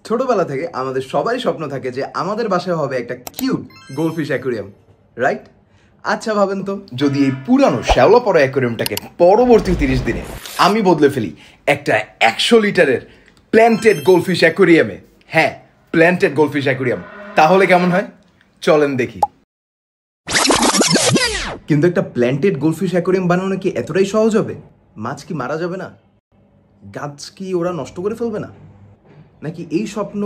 ছোটবেলা থেকে আমাদের সবারই স্বপ্ন থাকে যে আমাদের বাসায় হবে একটা কিউট গোল্ডফিশ অ্যাকুরিয়াম, রাইট? আচ্ছা ভাবেন তো, যদি এই পুরানো শ্যাওলা পড়া অ্যাকুরিয়ামটাকে পরবর্তী 30 দিনে আমি বদলে ফেলি একটা 100 লিটারের প্ল্যান্টেড গোল্ডফিশ অ্যাকুরিয়ামে। হ্যাঁ, প্ল্যান্টেড গোল্ডফিশ অ্যাকুরিয়াম, তাহলে কেমন হয়? চলেন দেখি। কিন্তু একটা প্ল্যান্টেড গোল্ডফিশ অ্যাকুরিয়াম বানানো কি এতটাই সহজ হবে? মাছ কি মারা যাবে না? গাছ কি ওরা নষ্ট করে ফেলবে না? নাকি এই স্বপ্ন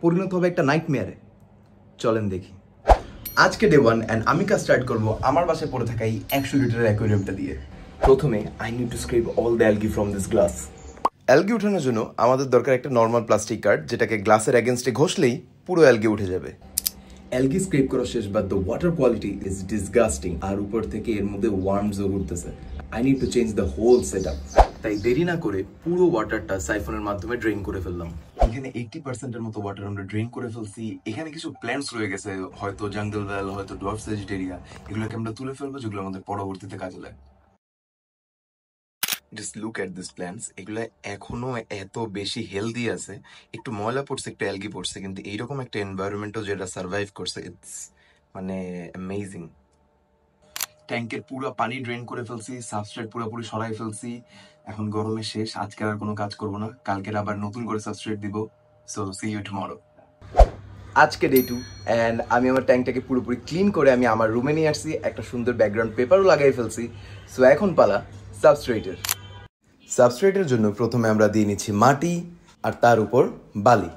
পরিণত হবে একটা নাইটমেয়ারে? চলেন দেখি। আজকে ডে 1 অ্যান্ড আমি কাজ স্টার্ট করব আমার বাসায় পড়ে থাকা এই 100 লিটারের অ্যাকুরিয়ামটা দিয়ে। প্রথমে I need two scrap all the algae from this glass. Algae ওঠানোর জন্য আমাদের দরকার একটা নর্মাল প্লাস্টিক কার্ড, যেটাকে গ্লাসের এগেনস্টে ঘষলেই পুরো অ্যালগি উঠে যাবে। অ্যালগি স্ক্রেপ করা শেষ, but the water quality is disgusting. আর উপর থেকে এর মধ্যে ওয়ার্মসও ঘুরতেছে। I need to change the whole setup. তাই দেরি না করে পুরো ওয়াটারটা সাইফনের মাধ্যমে ড্রেন করে ফেললাম। এখানে 80% এর মতো ওয়াটার আমরা ড্রেন করে ফেলছি। এখানে কিছু প্ল্যান্টস রয়ে গেছে, হয়তো জাঙ্গল ভ্যাল, হয়তো ডোয়ার্ফ সেজিটেরিয়া। এগুলোকে আমরা তুলে ফেলবো, যেগুলো আমাদের পরবর্তীতে কাজে লাগে। Just look at this plants. এগুলো এখনো এত বেশি হেলদি আছে। একটু ময়লা পড়ছে, একটু অ্যালগি পড়ছে, কিন্তু এইরকম একটা এনভায়রনমেন্টও যেটা সার্ভাইভ করছে, ইটস মানে অ্যামেজিং। ট্যাঙ্কের পুরো পানি ড্রেন করে ফেলছি, সাবস্ট্রেট পুরোপুরি সরাই ফেলছি। এখন গরমে শেষ, আজকে আর কোনো কাজ করবো না, কালকের আবার নতুন করে সাবস্ট্রেট দিব। So see you tomorrow. আজকে ডে 2 অ্যান্ড আমি আমার ট্যাঙ্কটাকে পুরোপুরি ক্লিন করে আমি আমার রুমে নিয়ে আসছি। একটা সুন্দর ব্যাকগ্রাউন্ড পেপারও লাগাই ফেলছি। সো এখন পালা সাবস্ট্রেটের। সাবস্ট্রেটের জন্য প্রথমে আমরা দিয়ে নিচ্ছি মাটি, আর তার উপর বালি।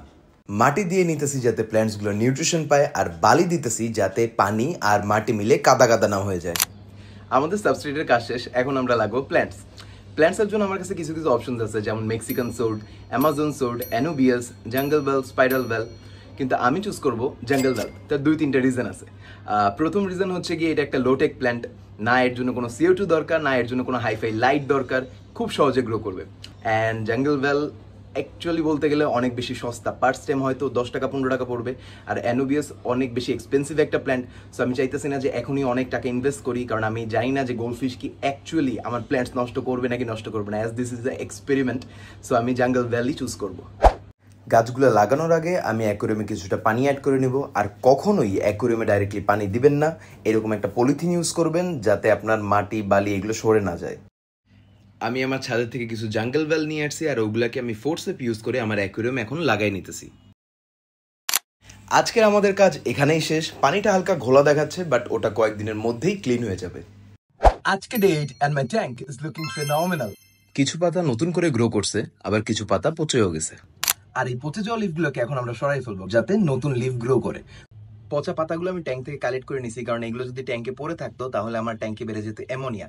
মাটি দিয়ে নিতেছি যাতে প্ল্যান্টসগুলো নিউট্রিশন পায়, আর বালি দিতেছি যাতে পানি আর মাটি মিলে কাদা কাদা না হয়ে যায়। আমাদের সাবস্ট্রেটের কাজ শেষ, এখন আমরা লাগবো প্ল্যান্টস। প্ল্যান্টসের জন্য আমার কাছে কিছু কিছু অপশনস আছে, যেমন Mexican sword, Amazon sword, Anubias, jungle val, spiral val. কিন্তু আমি চুজ করব জাঙ্গল বেল। তার 2-3টা রিজন আছে। প্রথম রিজন হচ্ছে গিয়ে এটা একটা লোটেক প্ল্যান্ট, না এর জন্য কোনো CO2 দরকার, না এর জন্য কোনো হাইফাই লাইট দরকার, খুব সহজে গ্রো করবে। অ্যান্ড জাঙ্গল বেল অ্যাকচুয়ালি বলতে গেলে অনেক বেশি সস্তা, পার স্টেম হয়তো 10 টাকা 15 টাকা পড়বে। আর অ্যানোবিয়াস অনেক বেশি এক্সপেন্সিভ একটা প্ল্যান্ট। সো আমি চাইতেছি না যে এখনই অনেক টাকা ইনভেস্ট করি, কারণ আমি জানি না যে গোল্ডফিশ কি অ্যাকচুয়ালি আমার প্ল্যান্টস নষ্ট করবে নাকি নষ্ট করবে না। As this is the experiment, so আমি জাঙ্গল ভ্যালি চুজ করব। গাছগুলো লাগানোর আগে আমি অ্যাকুরিয়ামে কিছুটা পানি অ্যাড করে নেব। আর কখনোই অ্যাকুরিয়ামে ডাইরেক্টলি পানি দিবেন না, এরকম একটা পলিথিন ইউজ করবেন যাতে আপনার মাটি বালি এগুলো সরে না যায়। আমি আমার ছাদের থেকে কিছু জাঙ্গল বেল নিয়ে আসছি, আর ওগুলাকে আমি ফোর্সেপ ইউজ করে আমার অ্যাকুরিয়ামে এখন লাগাই নিতেছি। আজকের আমাদের কাজ এখানেই শেষ। পানিটা হালকা ঘোলা দেখাচ্ছে, বাট ওটা কয়েকদিনের মধ্যেই ক্লিন হয়ে যাবে। আজকে date and my tank is looking phenomenal. কিছু পাতা নতুন করে গ্রো করছে, আবার কিছু পাতা পচেও গেছে। আর এই পচে যাওয়া লিফগুলোকে এখন আমরা সরাই ফেলবো যাতে নতুন লিফ গ্রো করে। পচা পাতাগুলো আমি ট্যাঙ্ক থেকে কালেক্ট করে নিছি, কারণ এগুলো যদি ট্যাঙ্কে পড়ে থাকতো তাহলে আমার ট্যাঙ্কে বেড়ে যেত অ্যামোনিয়া।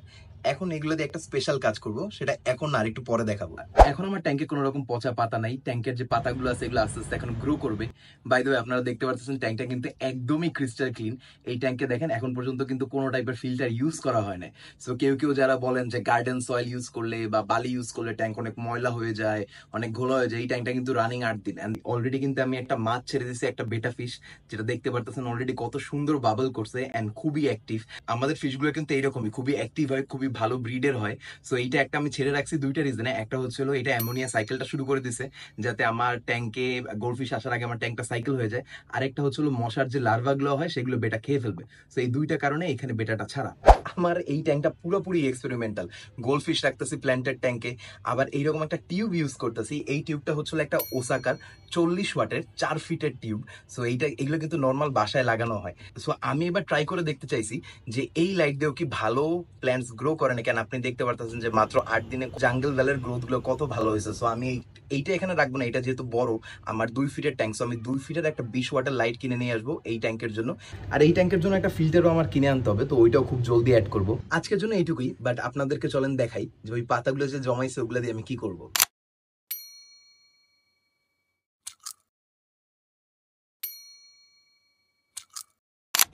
এখন এগুলো দিয়ে একটা স্পেশাল কাজ করব, সেটা এখন না, আর একটু পরে দেখাবো। এখন আমার ট্যাঙ্কে কোনো রকম পচা পাতা নাই। ট্যাঙ্কের যে পাতাগুলো আছে এগুলো আস্তে আস্তে এখন গ্রো করবে। বাই দ্য ওয়ে, আপনারা দেখতে পাচ্ছেন ট্যাঙ্কটা কিন্তু একদমই ক্রিস্টাল ক্লিন। এই ট্যাঙ্কে দেখেন এখন পর্যন্ত কিন্তু কোনো টাইপের ফিল্টার ইউজ করা হয় না। সো কেউ কেউ যারা বলেন যে গার্ডেন সয়েল ইউজ করলে বা বালি ইউজ করলে ট্যাঙ্ক অনেক ময়লা হয়ে যায়, অনেক ঘোলা হয়ে যায়, এই ট্যাঙ্কটা কিন্তু রানিং 8 দিন। এন্ড অলরেডি কিন্তু আমি একটা মাছ ছেড়ে দিয়েছি, একটা বেটা ফিশ, যেটা দেখতে পারতেছেন অলরেডি কত সুন্দর বাবল করছে এন্ড খুবই অ্যাক্টিভ। আমাদের ফিশগুলো কিন্তু এইরকমই খুবই অ্যাক্টিভ হয়, খুবই ভালো ব্রিডের হয়। সো এইটা একটা আমি ছেড়ে রাখছি 2টা রিজনে। একটা হচ্ছিল এটা অ্যামোনিয়া সাইকেলটা শুরু করে দিছে, যাতে আমার ট্যাঙ্কে গোল্ডফিশ আসার আগে আমার ট্যাঙ্কটা সাইকেল হয়ে যায়। আরেকটা হচ্ছিল মশার যে লার্ভাগুলো হয় সেগুলো বেটা খেয়ে ফেলবে। সো এই 2টা কারণে এখানে বেটাটা ছাড়া। আমার এই ট্যাঙ্কটা পুরোপুরি এক্সপেরিমেন্টাল। গোল্ডফিশ রাখতেছি প্ল্যান্টেড ট্যাঙ্কে, আবার এইরকম একটা টিউব ইউজ করতেছি। এই টিউবটা হচ্ছিল একটা ওসাকার 40 ওয়াটের 4 ফিটের টিউব। সো এগুলো কিন্তু নর্মাল বাসায় লাগানো হয়। সো আমি এবার ট্রাই করে দেখতে চাইছি যে এই লাইট দিয়েও কি ভালো প্ল্যান্টস গ্রো করে না। কেন আপনি দেখতে পারতেছেন যে মাত্র 8 দিনে জাঙ্গল ভ্যালের গ্রোথ গুলো কত ভালো হয়েছে। সো আমি এইটা এখানে রাখবো না, এটা যেহেতু বড়, আমার 2 ফিটের ট্যাঙ্ক, সো আমি 2 ফিটের একটা 20 ওয়াটের লাইট কিনে নিয়ে আসবো এই ট্যাঙ্কের জন্য। আর এই ট্যাঙ্কের জন্য একটা ফিল্টারও আমার কিনে আনতে হবে, তো ওইটাও খুব জলদি অ্যাড করবো। আজকের জন্য এইটুকুই, বাট আপনাদেরকে চলেন দেখাই যে ওই পাতাগুলো যে জমাইছে ওগুলো দিয়ে আমি কি করবো।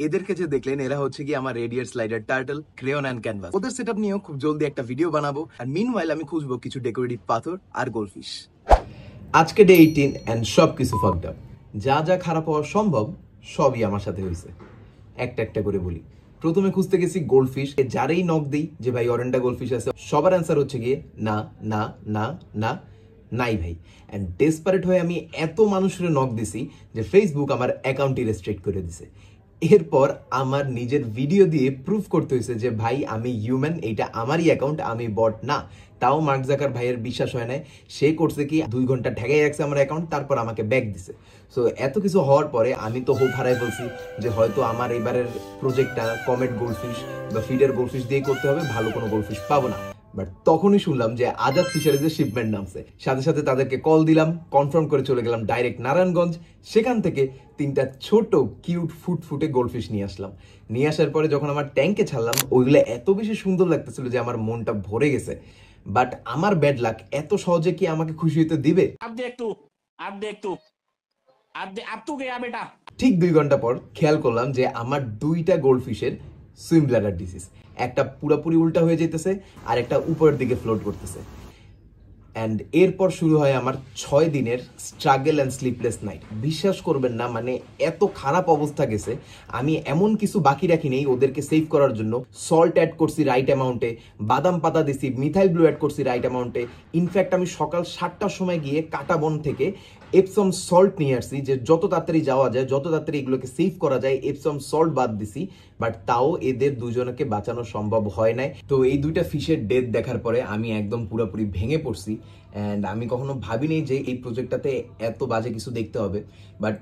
এদেরকে যে দেখলেন এরা হচ্ছে কি আমার red eared slider turtle, crayon and canvas. ওদের সেটআপ নিয়েও খুব জলদি একটা ভিডিও বানাবো। আর মিনওয়াইল আমি খুঁজবো কিছু ডেকোরেটিভ পাথর আর গোল্ডফিশ। আজকে ডে 18 এন্ড সবকিছু ফাকড আপ। যা যা খারাপ হওয়া সম্ভব সবই আমার সাথে হয়েছে। একটা একটা করে বলি। প্রথমে খুঁজতে গেছি গোল্ডফিশ, যারেই নক দেই যে ভাই অরেন্ডা গোল্ডফিশ আছে, সবার অ্যান্সার হচ্ছে গিয়ে না না না না। নাই ভাই। অ্যান্ড ডেসপারেট হয়ে আমি এত মানুষের নক দিছি যে ফেসবুক আমার অ্যাকাউন্টই রেস্ট্রিক্ট করে দিছে। এরপর আমার নিজের ভিডিও দিয়ে প্রুফ করতে হয়েছে যে ভাই আমি হিউম্যান, এইটা আমারই অ্যাকাউন্ট, আমি বট না। তাও মার্ক জাকার ভাইয়ের বিশ্বাস হয় নাই। সে করছে কি 2 ঘন্টা ঠেকাই রাখছে আমার অ্যাকাউন্ট, তারপর আমাকে ব্যাক দিছে। সো এত কিছু হওয়ার পরে আমি তো হোপ হারাই বলছি যে হয়তো আমার এবারের প্রজেক্টটা কমেট গোল্ডফিশ বা ফিডার গোল্ডফিশ দিয়ে করতে হবে, ভালো কোনো গোল্ডফিশ পাবো না। বাট তখনই শুনলাম যে আজাদ ফিশারিজের শিপমেন্ট নামছে। সাথে সাথে তাদেরকে কল দিলাম, কনফার্ম করে চলে গেলাম ডাইরেক্ট নারায়ণগঞ্জ। সেখান থেকে 3টা ছোট কিউট ফুটফুটে গোল্ডফিশ নিয়ে আসলাম। নিয়ে আসার পরে যখন আমার ট্যাঙ্কে ছাড়লাম, ওইগুলো এত বেশি সুন্দর লাগতেছিল যে আমার মনটা ভরে গেছে। বাট আমার ব্যাড লাক, এত সহজে কি আমাকে খুশি হতে দিবে? ঠিক 2 ঘন্টা পর খেয়াল করলাম যে আমার 2টা গোল্ডফিশের সুইম ব্লাডার ডিজিজ, একটা পুরোপুরি উল্টা হয়ে যেতেছে আর একটা উপরের দিকে ফ্লোট করতেছে। অ্যান্ড এরপর শুরু হয় আমার 6 দিনের স্ট্রাগল অ্যান্ড স্লিপলেস নাইট। বিশ্বাস করবেন না, মানে এত খারাপ অবস্থা গেছে। আমি এমন কিছু বাকি রাখি নেই ওদেরকে সেভ করার জন্য। সল্ট অ্যাড করছি রাইট অ্যামাউন্টে, বাদাম পাতা দিছি, মিথাইল ব্লু অ্যাড করছি রাইট অ্যামাউন্টে। ইনফ্যাক্ট আমি সকাল 7টার সময় গিয়ে কাটাবন থেকে এপসম সল্ট নিয়ে আসছি, যে যত তাড়াতাড়ি যাওয়া যায়, যত তাড়াতাড়ি এগুলোকে সেভ করা যায়, এপসম সল্ট বাদ দিছি। বাট তাও এদের দুজনকে বাঁচানো সম্ভব হয় নাই। তো এই 2টা ফিশের ডেথ দেখার পরে আমি একদম পুরোপুরি ভেঙে পড়ছি। অ্যান্ড আমি কখনো ভাবিনি যে এই প্রজেক্টটাতে এত বাজে কিছু দেখতে হবে। বাট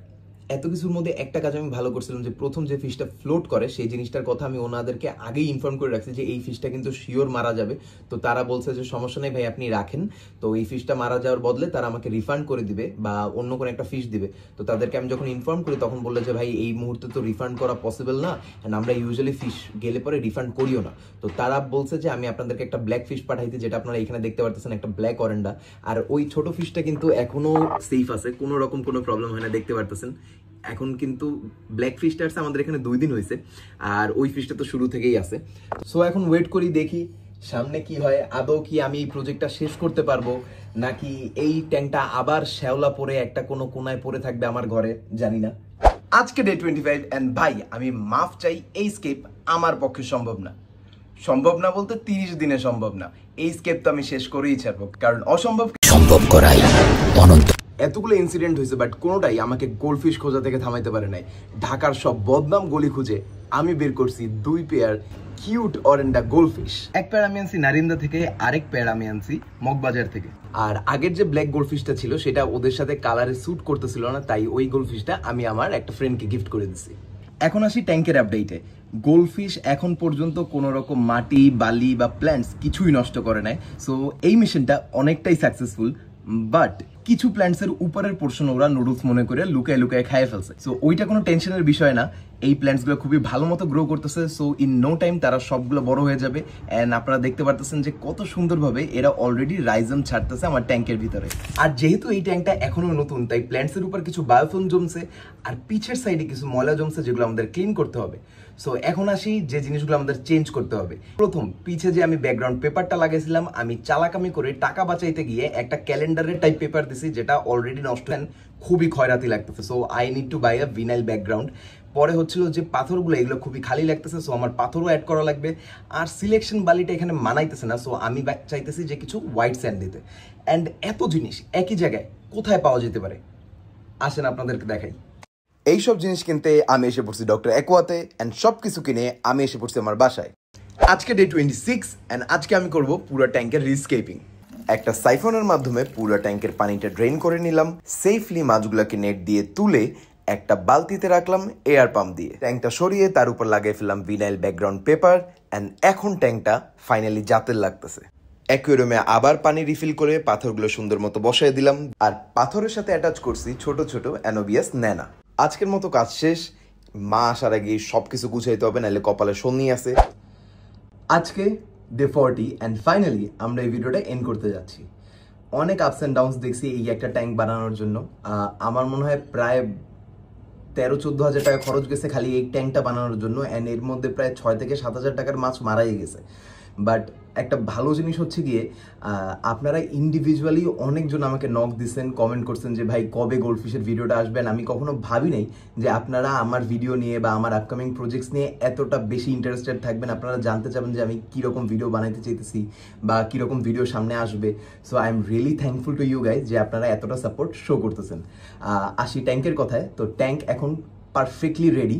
এত কিছুর মধ্যে একটা কাজ আমি ভালো করছিলাম, যে প্রথম যে ফিশটা ফ্লোট করে সেই জিনিসটার কথা আমি ওনাদেরকে আগেই ইনফর্ম করে রাখছি যে এই ফিশটা কিন্তু শিওর মারা যাবে। তো তারা বলছে যে সমস্যা নেই ভাই, আপনি রাখেন। তো এই ফিশটা মারা যাওয়ার বদলে তারা আমাকে রিফান্ড করে দিবে বা অন্য কোনো একটা ফিশ দিবে। তো তাদেরকে আমি যখন ইনফর্ম করি তখন বললে যে ভাই এই মুহূর্তে তো রিফান্ড করা পসিবল না, অ্যান্ড আমরা ইউজুয়ালি ফিশ গেলে পরে রিফান্ড করিও না। তো তারা বলছে যে আমি আপনাদেরকে একটা ব্ল্যাক ফিশ পাঠাইতে, যেটা আপনারা এখানে দেখতে পারতেছেন, একটা ব্ল্যাক অরেন্ডা। আর ওই ছোট ফিশটা কিন্তু এখনো সেফ আছে, কোনো রকম কোনো প্রবলেম হয় না, দেখতে পারতেছেন। এখন কিন্তু ব্ল্যাক ফিশটা আসছে আমাদের এখানে 2 দিন হয়েছে, আর ওই ফিশটা তো শুরু থেকেই আছে। সো এখন ওয়েট করি, দেখি সামনে কি হয়। আদৌ কি আমি এই প্রজেক্টটা শেষ করতে পারবো, নাকি এই ট্যাঙ্কটা আবার শ্যাওলা পরে একটা কোনো কোনায় পড়ে থাকবে আমার ঘরে, জানি না। আজকে ডে 25 এন্ড ভাই আমি মাফ চাই, এই স্কেপ আমার পক্ষে সম্ভব না। সম্ভব না বলতে 30 দিনে সম্ভব না। এই স্কেপ তো আমি শেষ করেই ছাড়বো, কারণ অসম্ভব সম্ভব করাই অনন্ত। এতগুলো ইনসিডেন্ট হয়েছে, বাট কোনোটাই আমাকে গোল্ডফিশ খোঁজা থেকে থামাইতে পারে নাই। ঢাকার সব বদনাম গলি খুঁজে আমি বের করছি 2 পেয়ার কিউট অরেন্ডা গোল্ডফিশ। এক পেয়ার আমি আনছি নারিন্দা থেকে, আরেক পেয়ার আমি আনছি মগবাজার থেকে। আর আগের যে ব্ল্যাক গোল্ডফিশটা ছিল সেটা ওদের সাথে কালারে স্যুট করতেছিল না, তাই ওই গোল্ডফিশটা আমি আমার একটা ফ্রেন্ডকে গিফট করে দিছি। এখন আসি ট্যাঙ্কের আপডেটে। গোল্ডফিশ এখন পর্যন্ত কোনো রকম মাটি, বালি বা প্ল্যান্টস কিছুই নষ্ট করে নাই। সো এই মিশনটা অনেকটাই সাকসেসফুল। বাট কিছু প্ল্যান্টসের উপরের পোর্শন ওরা নুডলস মনে করে লুকায় লুকায় খায় ফেলছে। সো ওইটা কোনো টেনশনের বিষয় না, এই প্ল্যান্টসগুলো খুবই ভালো মতো গ্রো করতেছে। সো ইন নো টাইম তারা সবগুলো বড় হয়ে যাবে। অ্যান্ড আপনারা দেখতে পারতেছেন যে কত সুন্দরভাবে এরা অলরেডি রাইজম ছাড়তেছে আমার ট্যাঙ্কের ভিতরে। আর যেহেতু এই ট্যাঙ্কটা এখনো নতুন, তাই প্ল্যান্টসের উপর কিছু বায়োফিল্ম জমছে আর পিছের সাইডে কিছু ময়লা জমছে, যেগুলো আমাদের ক্লিন করতে হবে। সো এখন আসি যে জিনিসগুলো আমাদের চেঞ্জ করতে হবে। প্রথম, পিছে যে আমি ব্যাকগ্রাউন্ড পেপারটা লাগিয়েছিলাম, আমি চালাকামি করে টাকা বাঁচাইতে গিয়ে একটা ক্যালেন্ডারের টাইপ পেপার দিছি, যেটা অলরেডি নষ্ট, খুবই খয়রাতি লাগতেছে। So I need to buy a vinyl background. পরে হচ্ছিল যে পাথরগুলো, এগুলো খুবই খালি লাগতেছে, সো আমার পাথরও অ্যাড করা লাগবে। আর সিলেকশন বালিটা এখানে মানাইতেছে না, সো আমি চাইতেছি যে কিছু হোয়াইট স্যান্ড দিতে। অ্যান্ড এত জিনিস একই জায়গায় কোথায় পাওয়া যেতে পারে, আসেন আপনাদেরকে দেখাই। এইসব জিনিস কিনতে আমি এসে পড়ছি ডক্টর অ্যাকোয়াতে, অ্যান্ড সব কিছু কিনে আমি এসে পড়ছি আমার বাসায়। আজকে ডে 26, অ্যান্ড আজকে আমি করব পুরো ট্যাঙ্কের রিস্কেপিং। একটা সাইফনের মাধ্যমে পুরো ট্যাঙ্কের পানিটা ড্রেন করে নিলাম। সেফলি মাছগুলোকে নেট দিয়ে তুলে একটা বালতিতে রাখলাম এয়ার পাম্প দিয়ে। ট্যাঙ্কটা সরিয়ে তার উপর লাগিয়ে ফেললাম ভিনাইল ব্যাকগ্রাউন্ড পেপার। অ্যান্ড এখন ট্যাঙ্কটা ফাইনালি জাতের লাগতেছে। অ্যাকুয়ারিয়ামে আবার পানি রিফিল করে পাথরগুলো সুন্দর মতো বসায় দিলাম, আর পাথরের সাথে অ্যাটাচ করছি ছোট ছোট অ্যানোবিয়াস ন্যানা। আজকের মতো কাজ শেষ। মা আসার আগে সবকিছু গুছাইতে হবে, নাহলে কপালে শনি আছে। আজকে ডে 40, অ্যান্ড ফাইনালি আমরা এই ভিডিওটা এন্ড করতে যাচ্ছি। অনেক আপস অ্যান্ড ডাউনস দেখছি এই একটা ট্যাঙ্ক বানানোর জন্য। আমার মনে হয় প্রায় 13-14 হাজার টাকা খরচ গেছে খালি এই ট্যাঙ্কটা বানানোর জন্য, অ্যান্ড এর মধ্যে প্রায় 6 থেকে 7 হাজার টাকার মাছ মারাই গেছে। বাট একটা ভালো জিনিস হচ্ছে গিয়ে আপনারা ইন্ডিভিজুয়ালি অনেকজন আমাকে নক দিচ্ছেন, কমেন্ট করছেন যে ভাই কবে গোল্ডফিশের ভিডিওটা আসবেন। আমি কখনো ভাবি নাই যে আপনারা আমার ভিডিও নিয়ে বা আমার আপকামিং প্রজেক্টস নিয়ে এতটা বেশি ইন্টারেস্টেড থাকবেন, আপনারা জানতে চাবেন যে আমি কীরকম ভিডিও বানাইতে চাইতেছি বা কীরকম ভিডিও সামনে আসবে। So I am really thankful to you guys যে আপনারা এতটা সাপোর্ট শো করতেছেন। আসি ট্যাঙ্কের কথায়, তো ট্যাঙ্ক এখন পারফেক্টলি রেডি।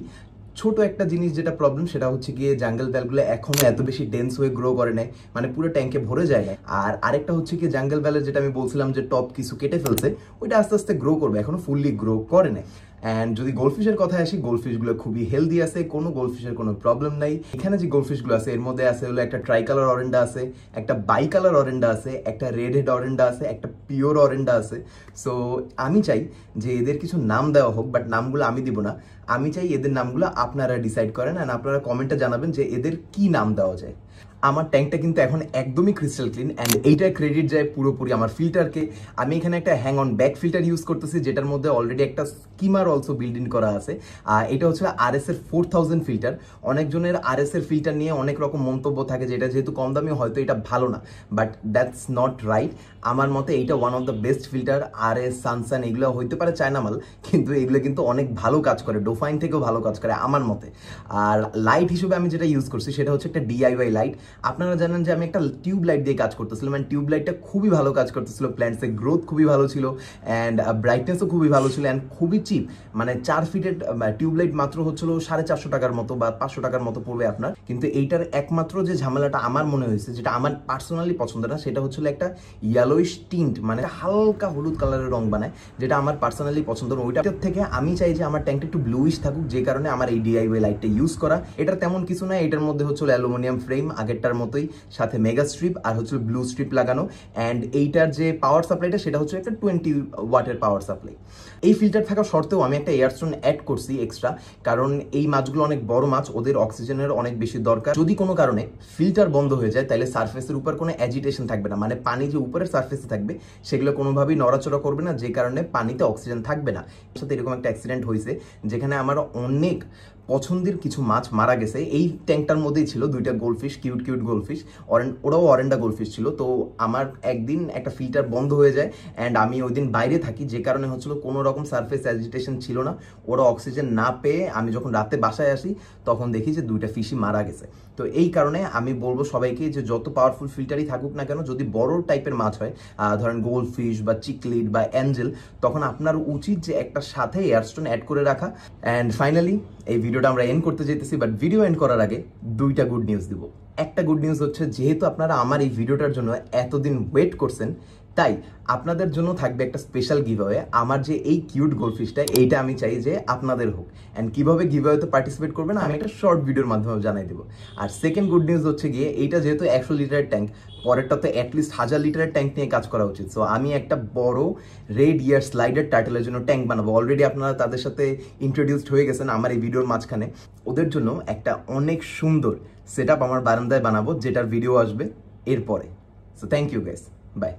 ছোট একটা জিনিস যেটা প্রবলেম সেটা হচ্ছে গিয়ে জাঙ্গল ভ্যালগুলো এখনো এত বেশি ডেন্স হয়ে গ্রো করে নাই, মানে পুরো ট্যাঙ্কে ভরে যায় না। আর আরেকটা হচ্ছে কি জাঙ্গল ভ্যালের যেটা আমি বলছিলাম যে টপ কিছু কেটে ফেলছে, ওইটা আস্তে আস্তে গ্রো করবে, এখনো ফুললি গ্রো করে নাই। অ্যান্ড যদি গোল্ডফিশের কথায় আসি, গোল্ডফিশগুলো খুবই হেলদি আছে, কোনো গোল্ডফিশের কোনো প্রবলেম নাই। এখানে যে গোল্ডফিশগুলো আছে এর মধ্যে আছে হলো একটা ট্রাই কালার অরেন্ডা আছে, একটা বাই কালার অরেন্ডা আছে, একটা রেড হেড অরেন্ডা আছে, একটা পিওর অরেন্ডা আছে। সো আমি চাই যে এদের কিছু নাম দেওয়া হোক, বাট নামগুলো আমি দিব না। আমি চাই এদের নামগুলো আপনারা ডিসাইড করেন অ্যান্ড আপনারা কমেন্টে জানাবেন যে এদের কি নাম দেওয়া যায়। আমার ট্যাঙ্কটা কিন্তু এখন একদমই ক্রিস্টাল ক্লিন অ্যান্ড এইটার ক্রেডিট যায় পুরোপুরি আমার ফিল্টারকে। আমি এখানে একটা hang on back filter use করতেছি, যেটার মধ্যে অলরেডি একটা স্কিমার অলসো বিল্ড ইন করা আছে। এটা হচ্ছে RS এর 4000 ফিল্টার। অনেকজনের RS এর ফিল্টার নিয়ে অনেক রকম মন্তব্য থাকে, যেটা যেহেতু কম দামি হয়তো এটা ভালো না, বাট দ্যাটস নট রাইট। আমার মতে এইটা one of the best filter. RS, সানসান এগুলো হইতে পারে চায়না মাল, কিন্তু এগুলো কিন্তু অনেক ভালো কাজ করে, ডোফাইন থেকেও ভালো কাজ করে আমার মতে। আর লাইট হিসেবে আমি যেটা ইউজ করছি সেটা হচ্ছে একটা DIY লাইট। আপনারা জানেন যে আমি একটা টিউব লাইট দিয়ে কাজ করতেছিলাম, অ্যান্ড টিউব লাইটটা খুবই ভালো কাজ করতেছিল, প্ল্যান্টসের গ্রোথ খুবই ভালো ছিল অ্যান্ড ব্রাইটনেসও খুবই ভালো ছিল অ্যান্ড খুবই চিপ। মানে 4 ফিটের টিউব লাইট মাত্র হচ্ছিল 450 টাকার মতো বা 500 টাকার মতো পড়বে আপনার। কিন্তু এইটার একমাত্র যে ঝামেলাটা আমার মনে হয়েছে, যেটা আমার পার্সোনালি পছন্দ না, সেটা হচ্ছিল একটা ইয়েলোইশ টিন্ট, মানে হালকা হলুদ কালারের রং বানায়, যেটা আমার পার্সোনালি পছন্দ না। ওইটার থেকে আমি চাই যে আমার ট্যাঙ্কটা একটু ব্লুইশ থাকুক, যে কারণে আমার এই DIY লাইটটা ইউজ করা। এটার তেমন কিছু না, এটার মধ্যে হচ্ছিল অ্যালুমিনিয়াম ফ্রেম আগেরটার মতোই, সাথে মেগা স্ট্রিপ আর হচ্ছে ব্লু স্ট্রিপ লাগানো। অ্যান্ড এইটার যে পাওয়ার সাপ্লাইটা সেটা হচ্ছে একটা 20 ওয়াটের পাওয়ার সাপ্লাই। এই ফিল্টার থাকা সত্ত্বেও আমি একটা এয়ারস্টোন অ্যাড করছি এক্সট্রা, কারণ এই মাছগুলো অনেক বড় মাছ, ওদের অক্সিজেনের অনেক বেশি দরকার। যদি কোনো কারণে ফিল্টার বন্ধ হয়ে যায় তাহলে সারফেসের উপর কোনো অ্যাজিটেশন থাকবে না, মানে পানি যে উপরের সারফেসে থাকবে সেগুলো কোনোভাবেই নড়াচড়া করবে না, যে কারণে পানিতে অক্সিজেন থাকবে না। এর সাথে এরকম একটা অ্যাক্সিডেন্ট হয়েছে যেখানে আমার অনেক পছন্দের কিছু মাছ মারা গেছে। এই ট্যাঙ্কটার মধ্যেই ছিল 2টা গোল্ডফিশ, কিউট কিউট গোল্ডফিশ, ওরাও অরেন্ডা গোল্ডফিশ ছিল। তো আমার একদিন একটা ফিল্টার বন্ধ হয়ে যায় অ্যান্ড আমি ওই দিন বাইরে থাকি, যে কারণে হচ্ছিল কোনো রকম সারফেস অ্যাজিটেশন ছিল না। ওরা অক্সিজেন না পেয়ে আমি যখন রাতে বাসায় আসি তখন দেখি যে 2টা ফিশই মারা গেছে। তো এই কারণে আমি বলবো সবাইকে যে যত পাওয়ারফুল ফিল্টারই থাকুক না কেন, যদি বড় টাইপের মাছ হয়, ধরেন গোল্ডফিশ বা চিকলিড বা অ্যাঞ্জেল, তখন আপনার উচিত যে একটা সাথে এয়ারস্টোন অ্যাড করে রাখা। অ্যান্ড ফাইনালি এই ভিডিওটা আমরা এন্ড করতে যেতেছি, বাট ভিডিও এন্ড করার আগে 2টা গুড নিউজ দিব। একটা গুড নিউজ হচ্ছে, যেহেতু আপনারা আমার এই ভিডিওটার জন্য এতদিন ওয়েট করছেন, তাই আপনাদের জন্য থাকবে একটা স্পেশাল গিভঅ্যাওয়ে। আমার যে এই কিউট গোল্ডফিশটা, এইটা আমি চাই যে আপনাদের হোক। অ্যান্ড কিভাবে গিভঅ্যাওয়েতে পার্টিসিপেট করবেন আমি একটা শর্ট ভিডিওর মাধ্যমে জানাই দেবো। আর সেকেন্ড গুড নিউজ হচ্ছে গিয়ে, এইটা যেহেতু 100 লিটারের ট্যাঙ্ক, পরেরটা তো অ্যাটলিস্ট 1000 লিটারের ট্যাঙ্ক নিয়ে কাজ করা উচিত। সো আমি একটা বড় রেড ইয়ার স্লাইডার টার্টেলের জন্য ট্যাঙ্ক বানাবো। অলরেডি আপনারা তাদের সাথে ইন্ট্রোডিউসড হয়ে গেছেন আমার এই ভিডিওর মাঝখানে। ওদের জন্য একটা অনেক সুন্দর সেট আপ আমার বারান্দায় বানাবো, যেটার ভিডিও আসবে এরপরে। So thank you guys, by.